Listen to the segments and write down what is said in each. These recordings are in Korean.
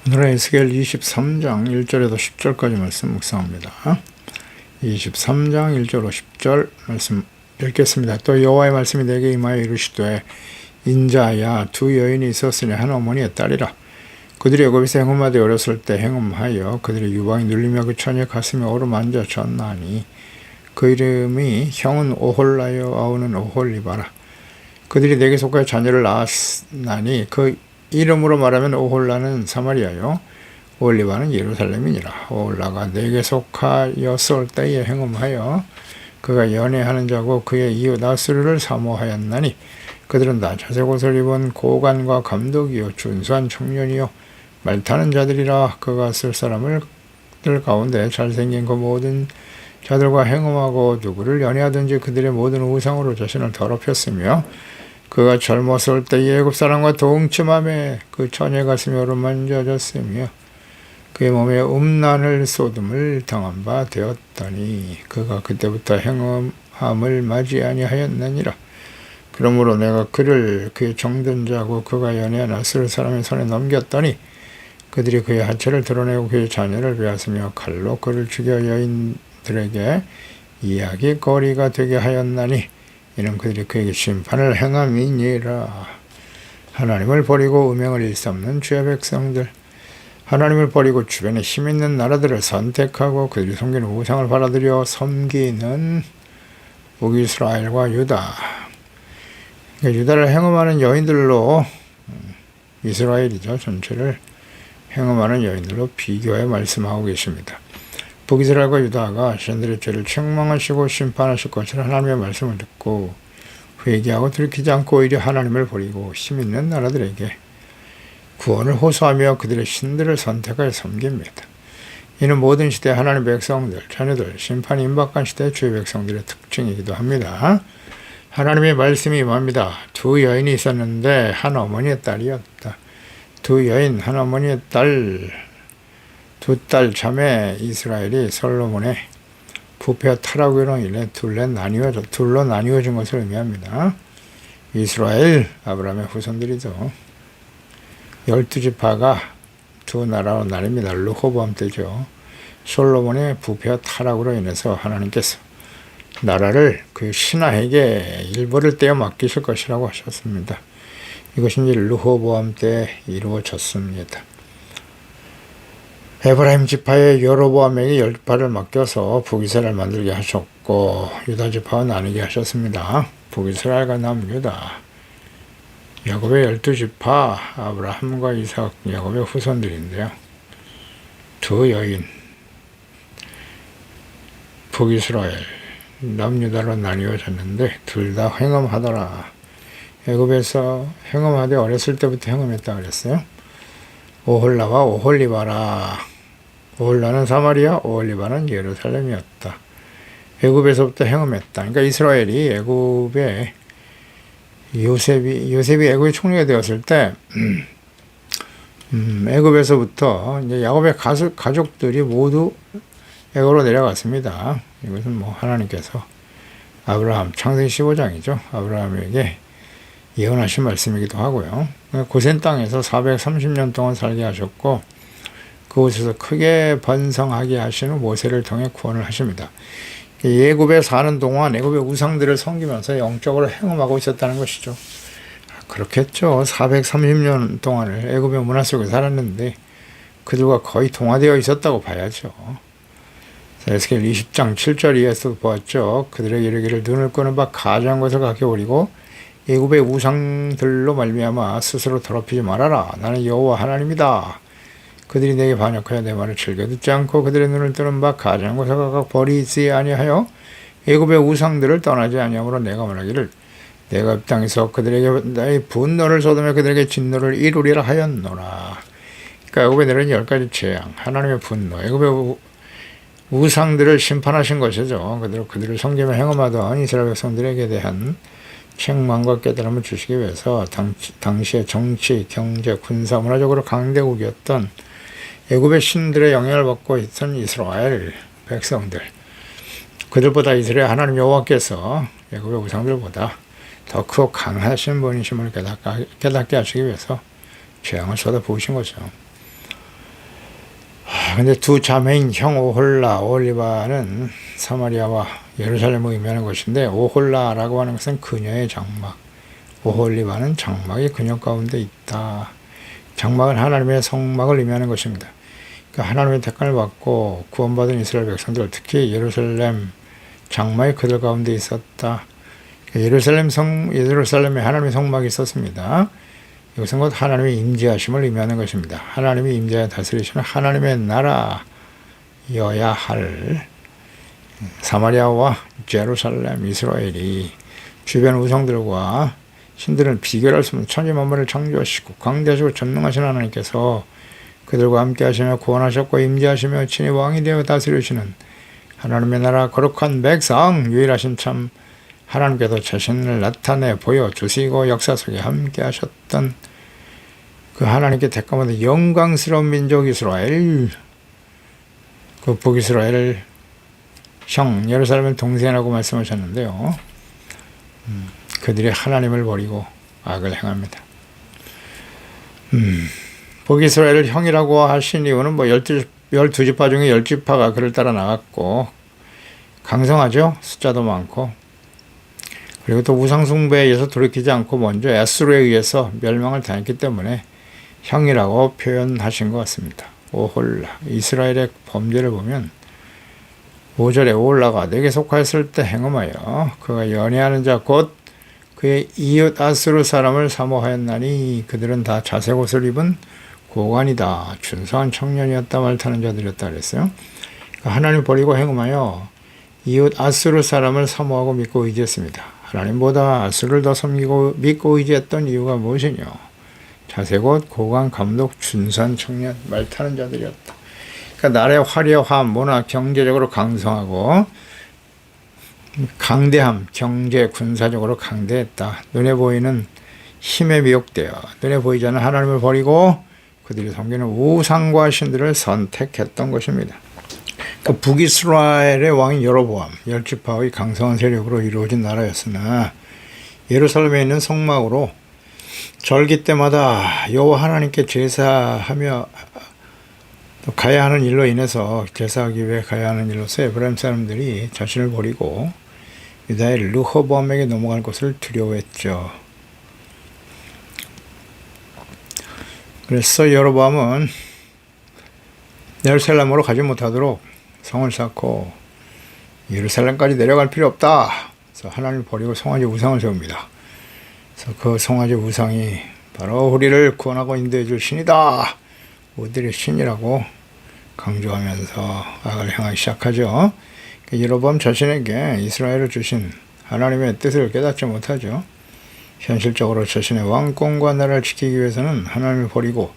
오늘은 에스겔 23장 1절에서 10절까지 말씀 묵상합니다. 23장 1절 10절 말씀 읽겠습니다. 또 여호와의 말씀이 내게 임하여 이르시되 인자야, 두 여인이 있었으니 한 어머니의 딸이라. 그들이 애굽에서 행음하되 어렸을 때 행음하여 그들의 유방이 눌리며 그 처녀의 가슴에 어루만져 졌나니 그 이름이 형은 오홀라요 아우는 오홀리바라. 그들이 내게 속하여 자녀를 낳았나니 그 이름으로 말하면 오홀라는 사마리아요 오홀리바는 예루살렘이니라. 오홀라가 내게 속하였을 때에 행음하여 그가 연애하는 자고 그의 이웃 아스르를 사모하였나니 그들은 다 자색 옷을 입은 고관과 감독이요 준수한 청년이요 말 타는 자들이라. 그가 쓸 사람들 가운데 잘생긴 그 모든 자들과 행음하고 누구를 연애하든지 그들의 모든 우상으로 자신을 더럽혔으며 그가 젊었을 때에 애굽 사람과 동침함에 그 처녀의 가슴이 어루만져졌으며 그의 몸에 음란을 쏟음을 당한 바 되었더니 그가 그때부터 행음함을 맞이 아니하였느니라. 그러므로 내가 그를 그의 정든 자고 그가 연애한 아스르 사람의 손에 넘겼더니 그들이 그의 하체를 드러내고 그의 자녀를 빼앗으며 칼로 그를 죽여 여인들에게 이야기거리가 되게 하였나니 이는 그들이 그에게 심판을 행함이니라. 하나님을 버리고 음행을 일삼는 주의 백성들, 하나님을 버리고 주변에 힘있는 나라들을 선택하고 그들이 섬기는 우상을 받아들여 섬기는 북이스라엘과 유다. 유다를 행음하는 여인들로, 이스라엘이죠, 전체를 행음하는 여인들로 비교해 말씀하고 계십니다. 북이스라엘과 유다가 자신들의 죄를 책망하시고 심판하실 것을 하나님의 말씀을 듣고 회개하고 들키지 않고 오히려 하나님을 버리고 힘있는 나라들에게 구원을 호소하며 그들의 신들을 선택하여 섬깁니다. 이는 모든 시대 하나님의 백성들, 자녀들, 심판이 임박한 시대 주의 백성들의 특징이기도 합니다. 하나님의 말씀이 임합니다. 두 여인이 있었는데 한 어머니의 딸이었다. 두 여인, 한 어머니의 딸, 두 딸 자매 이스라엘이 솔로몬의 부패와 타락으로 인해 둘로 나뉘어진 것을 의미합니다. 이스라엘, 아브라함의 후손들이죠. 12지파가 두 나라로 나뉩니다. 르호보암 때죠. 솔로몬의 부패와 타락으로 인해서 하나님께서 나라를 그 신하에게 일부를 떼어 맡기실 것이라고 하셨습니다. 이것이 이제 르호보암 때 이루어졌습니다. 에브라임 지파의 여로보암에게 10지파를 맡겨서 북이스라엘 만들게 하셨고 유다 지파와 나누게 하셨습니다. 북이스라엘과 남유다. 야곱의 12지파 아브라함과 이삭, 야곱의 후손들인데요. 두 여인 북이스라엘, 남유다로 나뉘어졌는데 둘 다 행음하더라. 애굽에서 행음하되 어렸을 때부터 행음했다 그랬어요. 오홀라와 오홀리바라. 오홀라는 사마리아, 오홀리바는 예루살렘이었다. 애굽에서부터 행음했다. 그러니까 이스라엘이 애굽에 요셉이 애굽의 총리가 되었을 때 애굽에서부터 이제 야곱의 가족들이 모두 애굽으로 내려갔습니다. 이것은 뭐 하나님께서 아브라함 창세기 15장이죠. 아브라함에게 예언하신 말씀이기도 하고요. 고센 땅에서 430년 동안 살게 하셨고 그곳에서 크게 번성하게 하시는 모세를 통해 구원을 하십니다. 애굽에 사는 동안 애굽의 우상들을 섬기면서 영적으로 행음하고 있었다는 것이죠. 그렇겠죠. 430년 동안을 애굽의 문화 속에 살았는데 그들과 거의 동화되어 있었다고 봐야죠. 에스겔 20장 7절 이하에서도 보았죠. 그들에게 이르기를 눈을 끄는 바 가증한 것을 각겨버리고 애굽의 우상들로 말미암아 스스로 더럽히지 말아라. 나는 여호와 하나님이다. 그들이 내게 반역하여 내 말을 즐겨 듣지 않고 그들의 눈을 뜨는 바 가증한 것을 각각 버리지 아니하여 애굽의 우상들을 떠나지 아니하므로 내가 말하기를 내가 이 땅에서 그들에게 나의 분노를 쏟으며 그들에게 진노를 이루리라 하였노라. 그러니까 애굽에 내린 10가지 재앙, 하나님의 분노, 애굽의 우상들을 심판하신 것이죠. 그들을 섬기며 행음하던 이스라엘 백성들에게 대한 책망과 깨달음을 주시기 위해서 당시의 정치, 경제, 군사, 문화적으로 강대국이었던 애굽의 신들의 영향을 받고 있던 이스라엘 백성들, 그들보다 이스라엘 하나님 여호와께서 애굽의 우상들보다 더 크고 강하신 분이심을 깨닫게 하시기 위해서 재앙을 쏟아 부으신 거죠. 근데 두 자매인 형 오홀라, 오홀리바는 사마리아와 예루살렘을 의미하는 것인데, 오홀라라고 하는 것은 그녀의 장막, 오홀리바는 장막이 그녀 가운데 있다. 장막은 하나님의 성막을 의미하는 것입니다. 그러니까 하나님의 택감을 받고 구원받은 이스라엘 백성들, 특히 예루살렘 장막이 그들 가운데 있었다. 그러니까 예루살렘에 하나님의 성막이 있었습니다. 이것은 곧 하나님의 임재하심을 의미하는 것입니다. 하나님이 임재하여 다스리시는 하나님의 나라여야 할 사마리아와 예루살렘, 이스라엘이 주변 우상들과 신들은 비교할 수 없는 천지 만물을 창조하시고 광대하시고 전능하신 하나님께서 그들과 함께 하시며 구원하셨고 임재하시며 친히 왕이 되어 다스리시는 하나님의 나라 거룩한 백성, 유일하신 참 하나님께서 자신을 나타내 보여주시고 역사 속에 함께 하셨던 그 하나님께 택감받은 영광스러운 민족 이스라엘, 그 북이스라엘 형 예루살렘을 동생이라고 말씀하셨는데요. 그들이 하나님을 버리고 악을 행합니다. 북이스라엘을 형이라고 하신 이유는 12지파 중에 10지파가 그를 따라 나갔고 강성하죠. 숫자도 많고. 그리고 또 우상숭배에 의해서 돌이키지 않고 먼저 에스로에 의해서 멸망을 당했기 때문에 형이라고 표현하신 것 같습니다. 오홀라, 이스라엘의 범죄를 보면 5절에 오홀라가 내게 속하였을 때 행음하여 그가 연애하는 자 곧 그의 이웃 아수르 사람을 사모하였나니 그들은 다 자색 옷을 입은 고관이다. 준성한 청년이었다. 말타는 자들이었다 그랬어요. 그러니까 하나님 버리고 행음하여 이웃 아수르 사람을 사모하고 믿고 의지했습니다. 하나님보다 아수르를 더 섬기고 믿고 의지했던 이유가 무엇이뇨? 자색 옷, 고관, 감독, 준선 청년, 말타는 자들이었다. 그러니까 나라의 화려함, 문화, 경제적으로 강성하고 강대함, 경제, 군사적으로 강대했다. 눈에 보이는 힘에 미혹되어 눈에 보이지 않는 하나님을 버리고 그들이 섬기는 우상과 신들을 선택했던 것입니다. 그러니까 북이스라엘의 왕인 여로보암, 10지파의 강성한 세력으로 이루어진 나라였으나 예루살렘에 있는 성막으로 절기 때마다 여호와 하나님께 제사하며 또 가야 하는 일로 인해서 제사하기 위해 가야 하는 일로서 에브라임 사람들이 자신을 버리고 유다의 르호보암에게 넘어갈 것을 두려워했죠. 그래서 여로보암은 예루살렘으로 가지 못하도록 성을 쌓고 예루살렘까지 내려갈 필요 없다. 그래서 하나님을 버리고 송아지 우상을 세웁니다. 그래서 그 송아지 우상이 바로 우리를 구원하고 인도해 줄 신이다. 우리의 신이라고 강조하면서 악을 행하기 시작하죠. 여로보암 자신에게 이스라엘을 주신 하나님의 뜻을 깨닫지 못하죠. 현실적으로 자신의 왕권과 나라를 지키기 위해서는 하나님을 버리고,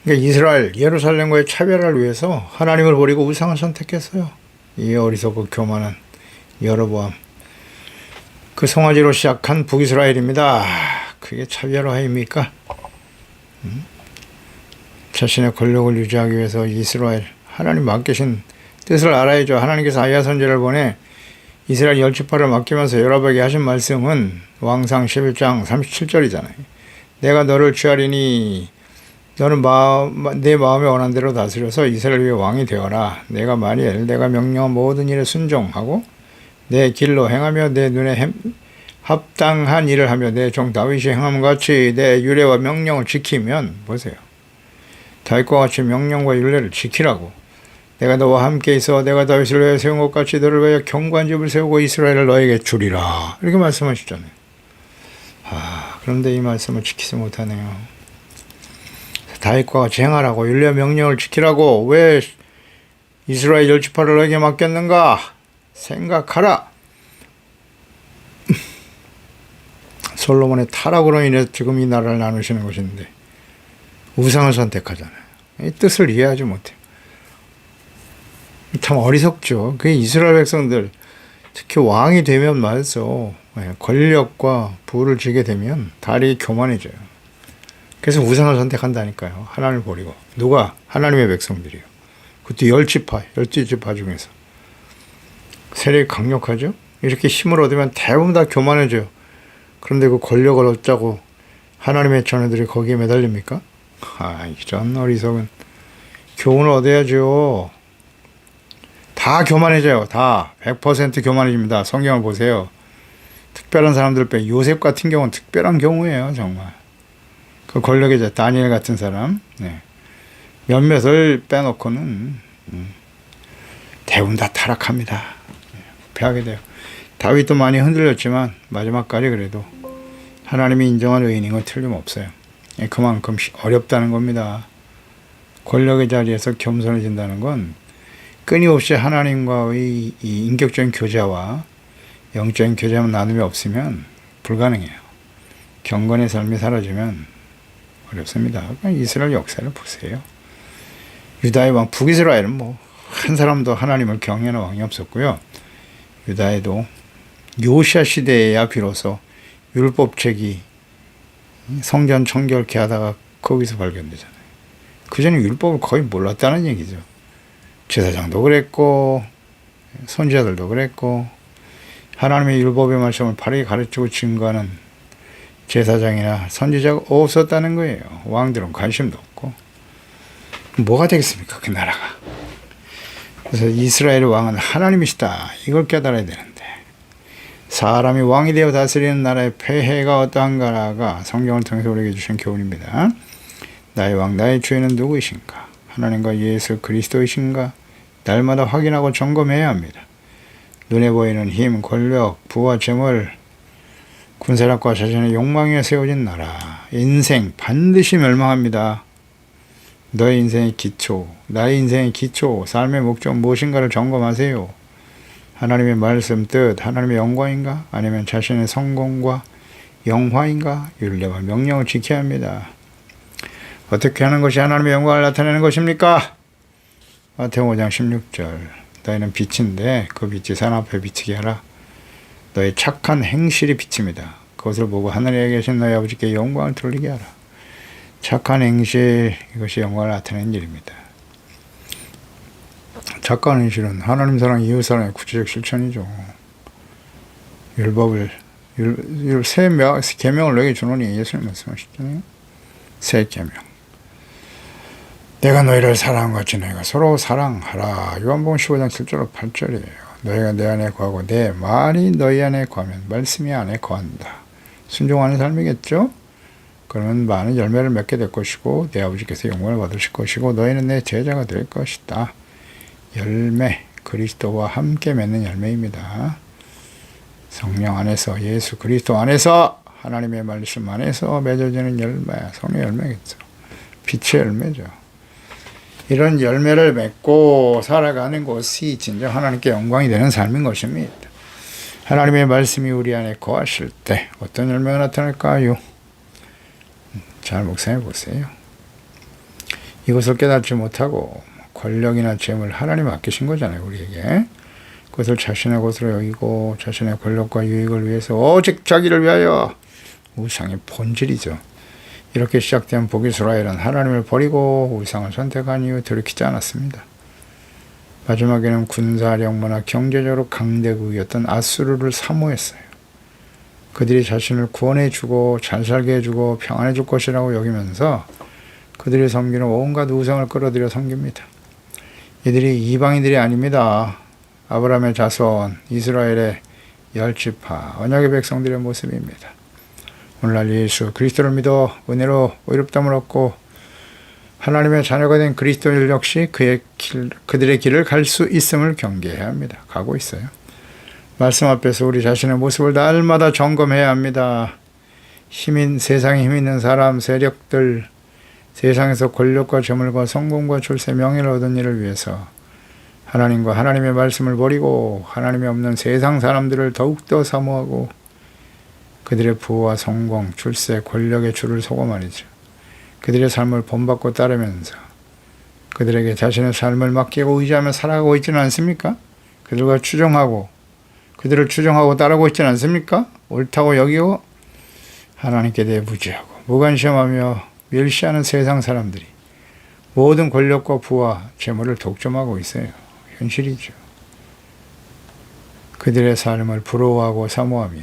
그러니까 이스라엘, 예루살렘과의 차별을 위해서 하나님을 버리고 우상을 선택했어요. 이 어리석고 교만한 여로보암. 그 송아지로 시작한 북이스라엘입니다. 그게 차별화입니까? 자신의 권력을 유지하기 위해서 이스라엘, 하나님 맡기신 뜻을 알아야죠. 하나님께서 아이야 선지자를 보내 이스라엘 10지파를 맡기면서 여러분에게 하신 말씀은 왕상 11장 37절이잖아요. 내가 너를 취하리니 너는 내 마음에 원한 대로 다스려서 이스라엘 위에 왕이 되어라. 내가 만일 내가 명령한 모든 일에 순종하고 내 길로 행하며 내 눈에 합당한 일을 하며 내 종 다윗이 행함 같이 내 율례와 명령을 지키면, 보세요. 다윗과 같이 명령과 율례를 지키라고. 내가 너와 함께 있어 내가 다윗을 위해 세운 것 같이 너를 위해 견고한 집을 세우고 이스라엘을 너에게 주리라. 이렇게 말씀하셨잖아요. 그런데 이 말씀을 지키지 못하네요. 다윗과 같이 행하라고, 율례 명령을 지키라고 왜 이스라엘 10지파를 너에게 맡겼는가? 생각하라. 솔로몬의 타락으로 인해 지금 이 나라를 나누시는 것인데 우상을 선택하잖아요. 이 뜻을 이해하지 못해요. 참 어리석죠. 그 이스라엘 백성들, 특히 왕이 되면 말이죠. 권력과 부를 쥐게 되면 다리 교만해져요. 그래서 우상을 선택한다니까요. 하나님을 버리고. 누가? 하나님의 백성들이요. 그것도 10지파, 12지파 중에서. 세력이 강력하죠. 이렇게 힘을 얻으면 대부분 다 교만해져요. 그런데 그 권력을 얻자고 하나님의 자녀들이 거기에 매달립니까? 이런 어리석은 교훈을 얻어야죠. 다 교만해져요. 다 100% 교만해집니다. 성경을 보세요. 특별한 사람들 빼 요셉 같은 경우는 특별한 경우예요. 정말 그 권력의 자 다니엘 같은 사람, 네. 몇몇을 빼놓고는 대부분 다 타락합니다. 패하게 돼요. 다윗도 많이 흔들렸지만 마지막까지 그래도 하나님이 인정한 의인인 건 틀림없어요. 그만큼 어렵다는 겁니다. 권력의 자리에서 겸손해진다는 건 끊임없이 하나님과의 이 인격적인 교제와 영적인 교제만 나눔이 없으면 불가능해요. 경건의 삶이 사라지면 어렵습니다. 이스라엘 역사를 보세요. 유다의 왕 북이스라엘은 뭐 한 사람도 하나님을 경외하는 왕이 없었고요. 유다에도 요시아 시대에야 비로소 율법책이 성전 청결케 하다가 거기서 발견되잖아요. 그전에 율법을 거의 몰랐다는 얘기죠. 제사장도 그랬고 선지자들도 그랬고 하나님의 율법의 말씀을 바르게 가르치고 증거하는 제사장이나 선지자가 없었다는 거예요. 왕들은 관심도 없고 뭐가 되겠습니까? 그 나라가. 그래서 이스라엘의 왕은 하나님이시다. 이걸 깨달아야 되는데 사람이 왕이 되어 다스리는 나라의 폐해가 어떠한가가 성경을 통해서 우리에게 주신 교훈입니다. 나의 왕 나의 주인은 누구이신가? 하나님과 예수 그리스도이신가? 날마다 확인하고 점검해야 합니다. 눈에 보이는 힘, 권력, 부와 재물, 군사력과 자신의 욕망 위에 세워진 나라, 인생 반드시 멸망합니다. 너의 인생의 기초, 나의 인생의 기초, 삶의 목적 무엇인가를 점검하세요. 하나님의 말씀 뜻, 하나님의 영광인가? 아니면 자신의 성공과 영화인가? 율례와 명령을 지켜야 합니다. 어떻게 하는 것이 하나님의 영광을 나타내는 것입니까? 마태복음 5장 16절 너희는 빛인데 그 빛이 산 앞에 비치게 하라. 너의 착한 행실이 빛입니다. 그것을 보고 하늘에 계신 너희 아버지께 영광을 돌리게 하라. 착한 행실, 이것이 영광을 나타내는 일입니다. 착한 행실은 하나님 사랑, 이웃 사랑의 구체적 실천이죠. 율법을 새 계명을 너에게 주노니 예수님 말씀하셨잖아요. 새 계명. 내가 너희를 사랑한 같이 너희가 서로 사랑하라. 요한복음 15장 7절 8절이에요. 너희가 내 안에 거하고 내 말이 너희 안에 거하면 말씀이 안에 거한다. 순종하는 삶이겠죠? 그러면 많은 열매를 맺게 될 것이고 내 아버지께서 영광을 받으실 것이고 너희는 내 제자가 될 것이다. 열매, 그리스도와 함께 맺는 열매입니다. 성령 안에서, 예수 그리스도 안에서, 하나님의 말씀 안에서 맺어지는 열매, 성령 열매겠죠. 빛의 열매죠. 이런 열매를 맺고 살아가는 것이 진정 하나님께 영광이 되는 삶인 것입니다. 하나님의 말씀이 우리 안에 거하실 때 어떤 열매가 나타날까요? 잘 묵상해 보세요. 이것을 깨닫지 못하고 권력이나 재물 하나님 맡기신 거잖아요. 우리에게. 그것을 자신의 것으로 여기고 자신의 권력과 유익을 위해서 오직 자기를 위하여, 우상의 본질이죠. 이렇게 시작된 북이스라엘은 하나님을 버리고 우상을 선택한 이후 돌이키지 않았습니다. 마지막에는 군사력무나 경제적으로 강대국이었던 아수르를 사모했어요. 그들이 자신을 구원해주고 잘 살게 해주고 평안해줄 것이라고 여기면서 그들이 섬기는 온갖 우상을 끌어들여 섬깁니다. 이들이 이방인들이 아닙니다. 아브라함의 자손, 이스라엘의 열지파, 언약의 백성들의 모습입니다. 오늘날 예수 그리스도를 믿어 은혜로 의롭다함을 얻고 하나님의 자녀가 된 그리스도인들 역시 그들의 길을 갈 수 있음을 경계해야 합니다. 가고 있어요. 말씀 앞에서 우리 자신의 모습을 날마다 점검해야 합니다. 세상에 힘 있는 사람, 세력들, 세상에서 권력과 재물과 성공과 출세, 명예를 얻은 일을 위해서 하나님과 하나님의 말씀을 버리고 하나님이 없는 세상 사람들을 더욱더 사모하고 그들의 부와 성공, 출세, 권력의 줄을 서고 말이죠. 그들의 삶을 본받고 따르면서 그들에게 자신의 삶을 맡기고 의지하며 살아가고 있지는 않습니까? 그들을 추종하고 따르고 있지는 않습니까? 옳다고 여기고 하나님께 대해 무지하고 무관심하며 멸시하는 세상 사람들이 모든 권력과 부와 재물을 독점하고 있어요. 현실이죠. 그들의 삶을 부러워하고 사모하며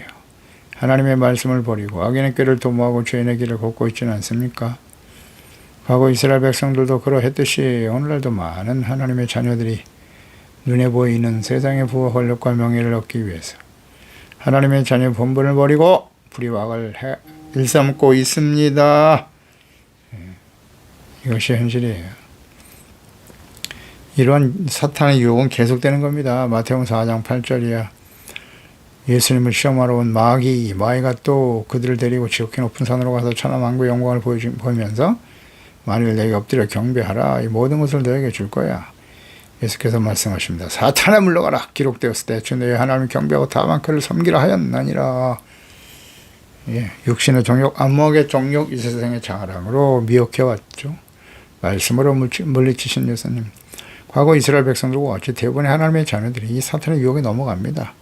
하나님의 말씀을 버리고 악인의 꾀를 도모하고 죄인의 길을 걷고 있지는 않습니까? 과거 이스라엘 백성들도 그러했듯이 오늘날도 많은 하나님의 자녀들이 눈에 보이는 세상의 부와 권력과 명예를 얻기 위해서 하나님의 자녀의 본분을 버리고 불의왕을 일삼고 있습니다. 이것이 현실이에요. 이런 사탄의 유혹은 계속되는 겁니다. 마태복음 4장 8절이야. 예수님을 시험하러 온 마귀가 또 그들을 데리고 지극히 높은 산으로 가서 천하만국의 영광을 보이면서 만일 내게 엎드려 경배하라. 이 모든 것을 너에게 줄 거야. 예수께서 말씀하십니다. 사탄아 물러가라. 기록되었을 때 주 너희 하나님을 경배하고 다만 그를 섬기라 하였나니라. 육신의 정욕, 안목의 정욕, 이 세상의 자랑으로 미혹해왔죠. 말씀으로 물리치신 예수님. 과거 이스라엘 백성들과 같이 대부분의 하나님의 자녀들이 이 사탄의 유혹에 넘어갑니다.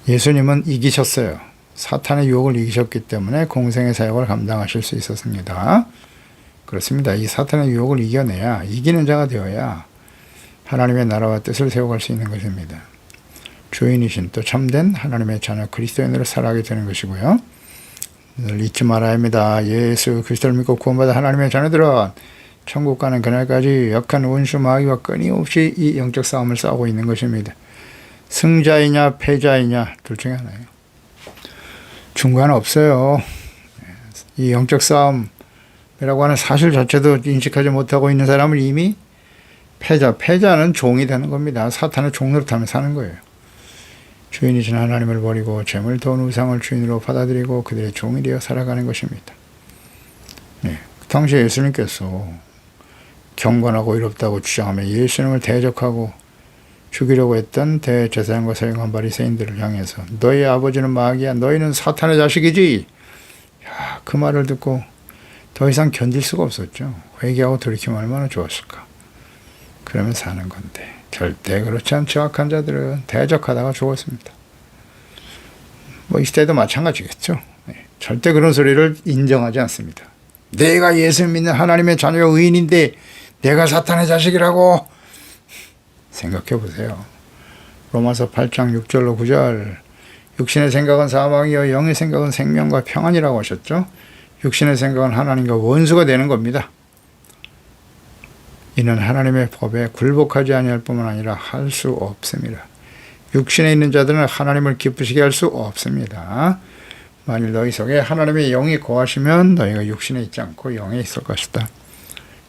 예수님은 이기셨어요. 사탄의 유혹을 이기셨기 때문에 공생의 사역을 감당하실 수 있었습니다. 그렇습니다. 이 사탄의 유혹을 이겨내야, 이기는 자가 되어야 하나님의 나라와 뜻을 세워갈 수 있는 것입니다. 주인이신 또 참된 하나님의 자녀 그리스도인으로 살아가게 되는 것이고요. 늘 잊지 말아야 합니다. 예수 그리스도를 믿고 구원받은 하나님의 자녀들은 천국 가는 그날까지 약한 원수 마귀와 끊임없이 이 영적 싸움을 싸우고 있는 것입니다. 승자이냐 패자이냐 둘 중에 하나예요. 중간 없어요. 이 영적 싸움이라고 하는 사실 자체도 인식하지 못하고 있는 사람은 이미 패자는 종이 되는 겁니다. 사탄의 종노릇하며 사는 거예요. 주인이신 하나님을 버리고 재물, 돈, 우상을 주인으로 받아들이고 그들의 종이 되어 살아가는 것입니다. 그 당시에 예수님께서 경건하고 의롭다고 주장하며 예수님을 대적하고 죽이려고 했던 대제사장과 서기관 바리새인들을 향해서 너희 아버지는 마귀야, 너희는 사탄의 자식이지. 그 말을 듣고 더 이상 견딜 수가 없었죠. 회개하고 돌이키면 얼마나 좋았을까. 그러면 사는 건데 절대 그렇지 않은 정확한 자들은 대적하다가 죽었습니다. 이 시대도 마찬가지겠죠. 절대 그런 소리를 인정하지 않습니다. 내가 예수 믿는 하나님의 자녀 의인인데 내가 사탄의 자식이라고 생각해 보세요. 로마서 8장 6절로 9절 육신의 생각은 사망이요 영의 생각은 생명과 평안이라고 하셨죠. 육신의 생각은 하나님과 원수가 되는 겁니다. 이는 하나님의 법에 굴복하지 아니할 뿐만 아니라 할 수 없습니다. 육신에 있는 자들은 하나님을 기쁘시게 할 수 없습니다. 만일 너희 속에 하나님의 영이 거하시면 너희가 육신에 있지 않고 영에 있을 것이다.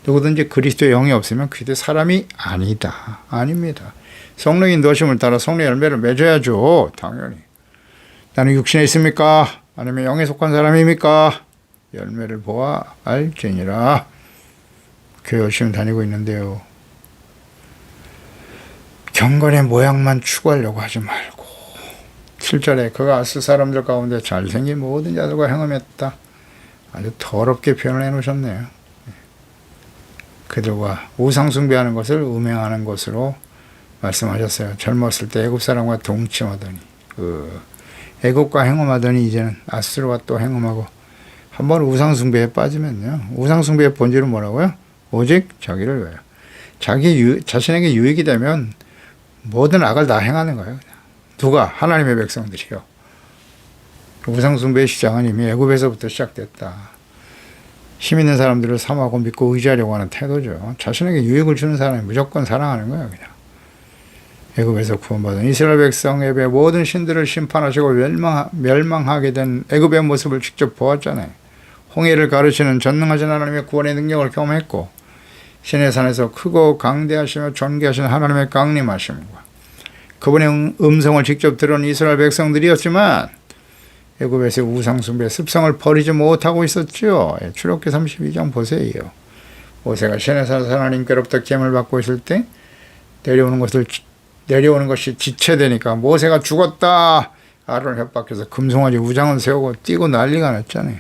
누구든지 그리스도의 영이 없으면 그리스도의 사람이 아니다. 아닙니다. 성령의 인도하심을 따라 성령의 열매를 맺어야죠. 당연히. 나는 육신에 있습니까? 아니면 영에 속한 사람입니까? 열매를 보아 알지니라. 교회 열심히 다니고 있는데요. 경건의 모양만 추구하려고 하지 말고 7절에 그가 아스 사람들 가운데 잘생긴 모든 자들과 행함했다. 아주 더럽게 표현을 해놓으셨네요. 그들과 우상 숭배하는 것을 음행하는 것으로 말씀하셨어요. 젊었을 때 애굽 사람과 동침하더니 애굽과 행음하더니 이제는 아스르와 또 행음하고 한번 우상 숭배에 빠지면요. 우상 숭배의 본질은 뭐라고요? 오직 자기를 위하여. 자신에게 유익이 되면 모든 악을 다 행하는 거예요. 그냥. 누가? 하나님의 백성들이요. 우상 숭배의 시작은 이미 애굽에서부터 시작됐다. 힘 있는 사람들을 삼하고 믿고 의지하려고 하는 태도죠. 자신에게 유익을 주는 사람이 무조건 사랑하는 거예요. 그냥. 애굽에서 구원받은 이스라엘 백성의 모든 신들을 심판하시고 멸망하게 된 애굽의 모습을 직접 보았잖아요. 홍해를 가르치는 전능하신 하나님의 구원의 능력을 경험했고 신의 산에서 크고 강대하시며 존귀하신 하나님의 강림하심과 그분의 음성을 직접 들은 이스라엘 백성들이었지만 애굽에서 우상숭배 습성을 버리지 못하고 있었죠. 출애굽기 32장 보세요. 모세가 신의 산에서 하나님께로부터 계명을 받고 있을 때 내려오는 것이 지체되니까 모세가 죽었다. 아론을 협박해서 금송아지 우상을 세우고 뛰고 난리가 났잖아요.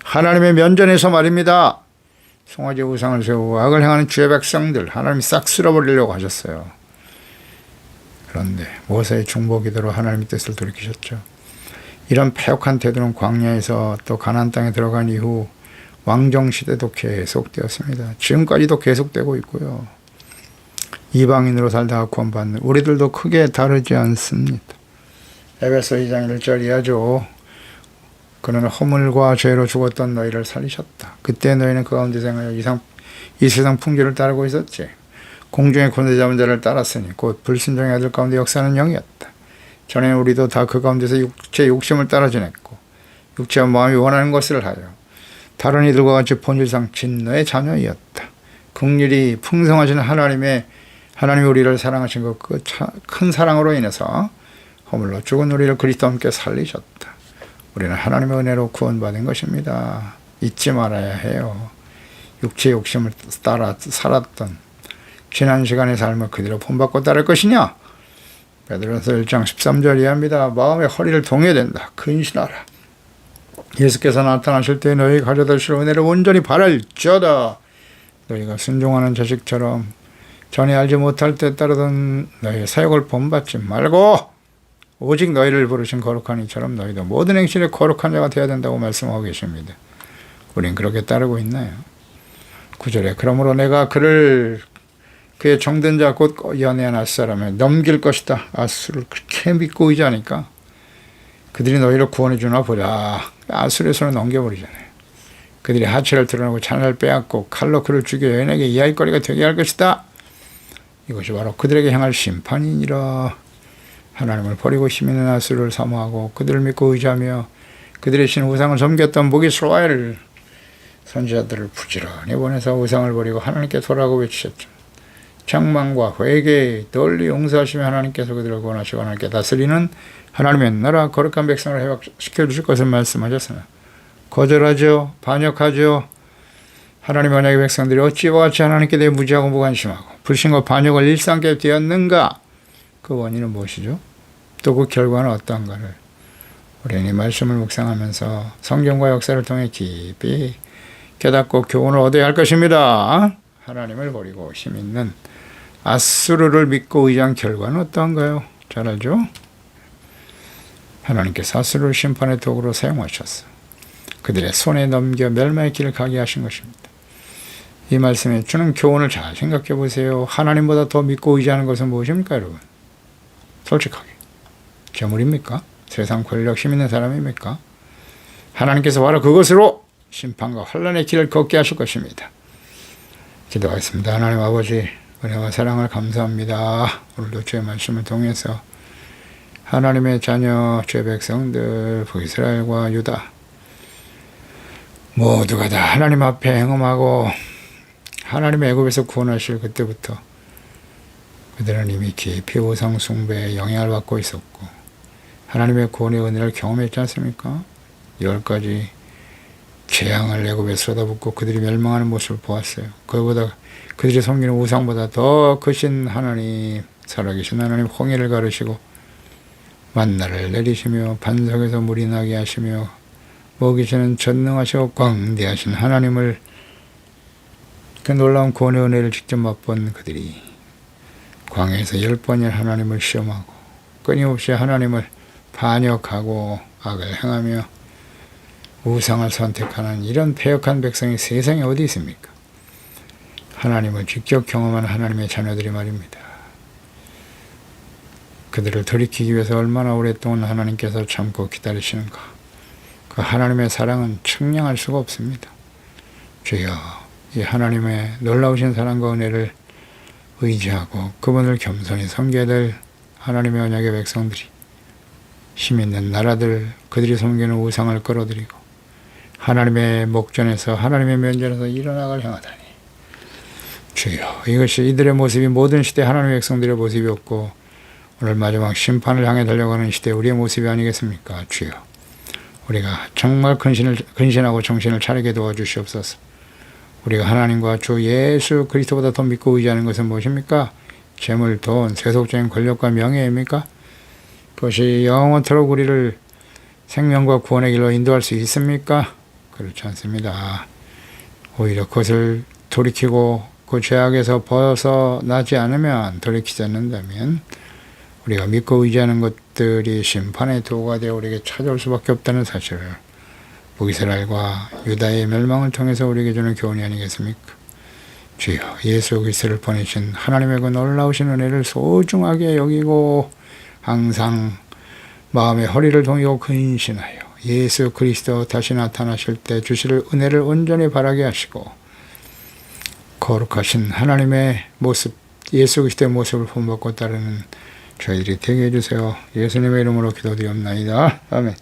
하나님의 면전에서 말입니다. 송아지 우상을 세우고 악을 행하는 주의 백성들 하나님이 싹 쓸어버리려고 하셨어요. 그런데 모세의 중보 기도로 하나님의 뜻을 돌이키셨죠. 이런 패역한 태도는 광야에서 또 가나안 땅에 들어간 이후 왕정 시대도 계속되었습니다. 지금까지도 계속되고 있고요. 이방인으로 살다가 구원받는 우리들도 크게 다르지 않습니다. 에베소 2장 1절 이하죠. 그는 허물과 죄로 죽었던 너희를 살리셨다. 그때 너희는 그 가운데 생하여 이 세상 풍조를 따르고 있었지. 공중의 군대 잡은 자를 따랐으니 곧 불순종의 아들 가운데 역사하는 영이었다. 전에는 우리도 다 그 가운데서 육체 욕심을 따라 지냈고 육체와 마음이 원하는 것을 하여 다른 이들과 같이 본질상 진노의 자녀이었다. 긍휼이 풍성하신 하나님이 우리를 사랑하신 그 큰 사랑으로 인해서 허물로 죽은 우리를 그리스도와 함께 살리셨다. 우리는 하나님의 은혜로 구원받은 것입니다. 잊지 말아야 해요. 육체의 욕심을 따라 살았던 지난 시간의 삶을 그대로 본받고 따를 것이냐? 베드로서 1장 13절 이하입니다. 마음의 허리를 동해야 된다. 근신하라. 예수께서 나타나실 때 너희 가져다 주실 은혜를 온전히 바랄지어다. 너희가 순종하는 자식처럼 전에 알지 못할 때 따르던 너희의 사역을 본받지 말고 오직 너희를 부르신 거룩한 이처럼 너희도 모든 행실에 거룩한 자가 되어야 된다고 말씀하고 계십니다. 우린 그렇게 따르고 있나요? 9절에 그러므로 내가 그의 정든 자 곧 연애한 앗사람을 넘길 것이다. 앗수를 그렇게 믿고 의지하니까 그들이 너희를 구원해 주나 보자. 앗술의 손을 넘겨버리잖아요. 그들이 하체를 드러내고 잔을 빼앗고 칼로 그를 죽여 여인에게 이야기거리가 되게 할 것이다. 이것이 바로 그들에게 향할 심판이니라. 하나님을 버리고 힘있는 앗술을 사모하고 그들을 믿고 의지하며 그들의 신 우상을 섬겼던 무기스라엘 선지자들을 부지런히 보내서 우상을 버리고 하나님께 돌아가고 외치셨죠. 장망과 회개 널리 용서하시며 하나님께서 그들을 구원하시고 하나님께 다스리는 하나님의 나라 거룩한 백성을 회복시켜 주실 것을 말씀하셨으나 거절하죠. 반역하죠. 하나님 언약의 백성들이 어찌와 같이 하나님께 대해 무지하고 무관심하고 불신과 반역을 일삼게 되었는가? 그 원인은 무엇이죠? 또 그 결과는 어떠한가를 우리는 이 말씀을 묵상하면서 성경과 역사를 통해 깊이 깨닫고 교훈을 얻어야 할 것입니다. 하나님을 버리고 힘있는 앗수르를 믿고 의지한 결과는 어떠한가요? 잘 알죠? 하나님께서 앗수르를 심판의 도구로 사용하셨어. 그들의 손에 넘겨 멸망의 길을 가게 하신 것입니다. 이 말씀에 주는 교훈을 잘 생각해 보세요. 하나님보다 더 믿고 의지하는 것은 무엇입니까, 여러분? 솔직하게. 재물입니까? 세상 권력 힘 있는 사람입니까? 하나님께서 바로 그것으로 심판과 환난의 길을 걷게 하실 것입니다. 기도하겠습니다. 하나님 아버지, 은혜와 사랑을 감사합니다. 오늘도 주의 말씀을 통해서 하나님의 자녀, 주의 백성들, 북이스라엘과 유다 모두가 다 하나님 앞에 행음하고 하나님의 애굽에서 구원하실 그때부터 그들은 이미 깊이 우상 숭배에 영향을 받고 있었고 하나님의 구원의 은혜를 경험했지 않습니까? 10가지 재앙을 애굽에 쏟아붓고 그들이 멸망하는 모습을 보았어요. 그보다 그들이 섬기는 우상보다 더 크신 하나님, 살아계신 하나님 홍해를 가르시고 만나를 내리시며 반석에서 물이 나게 하시며 먹이시는 전능하시고 광대하신 하나님을 그 놀라운 구원의 은혜를 직접 맛본 그들이 광야에서 10번이나 하나님을 시험하고 끊임없이 하나님을 반역하고 악을 행하며 우상을 선택하는 이런 패역한 백성이 세상에 어디 있습니까? 하나님을 직접 경험한 하나님의 자녀들이 말입니다. 그들을 돌이키기 위해서 얼마나 오랫동안 하나님께서 참고 기다리시는가. 그 하나님의 사랑은 측량할 수가 없습니다. 주여, 이 하나님의 놀라우신 사랑과 은혜를 의지하고 그분을 겸손히 섬겨야 될 하나님의 언약의 백성들이 힘있는 나라들, 그들이 섬기는 우상을 끌어들이고 하나님의 목전에서 하나님의 면전에서 일어나갈 향하다니. 주여, 이것이 이들의 모습이 모든 시대 하나님의 백성들의 모습이었고 오늘 마지막 심판을 향해 달려가는 시대 우리의 모습이 아니겠습니까? 주여, 우리가 정말 근신하고 정신을 차리게 도와주시옵소서. 우리가 하나님과 주 예수 그리스도보다 더 믿고 의지하는 것은 무엇입니까? 재물, 돈, 세속적인 권력과 명예입니까? 그것이 영원토록 우리를 생명과 구원의 길로 인도할 수 있습니까? 그렇지 않습니다. 오히려 그것을 돌이키고 그 죄악에서 벗어나지 않으면, 돌이키지 않는다면 우리가 믿고 의지하는 것들이 심판의 도구가 되어 우리에게 찾아올 수밖에 없다는 사실을 북이스라엘과 유다의 멸망을 통해서 우리에게 주는 교훈이 아니겠습니까? 주여, 예수 그리스도를 보내신 하나님의 그 놀라우신 은혜를 소중하게 여기고 항상 마음의 허리를 동이고 근신하여 예수 그리스도 다시 나타나실 때 주실 은혜를 온전히 바라게 하시고 거룩하신 하나님의 모습, 예수 그리스도의 모습을 본받고 따르는 저희들이 되게 해주세요. 예수님의 이름으로 기도드리옵나이다. 아멘.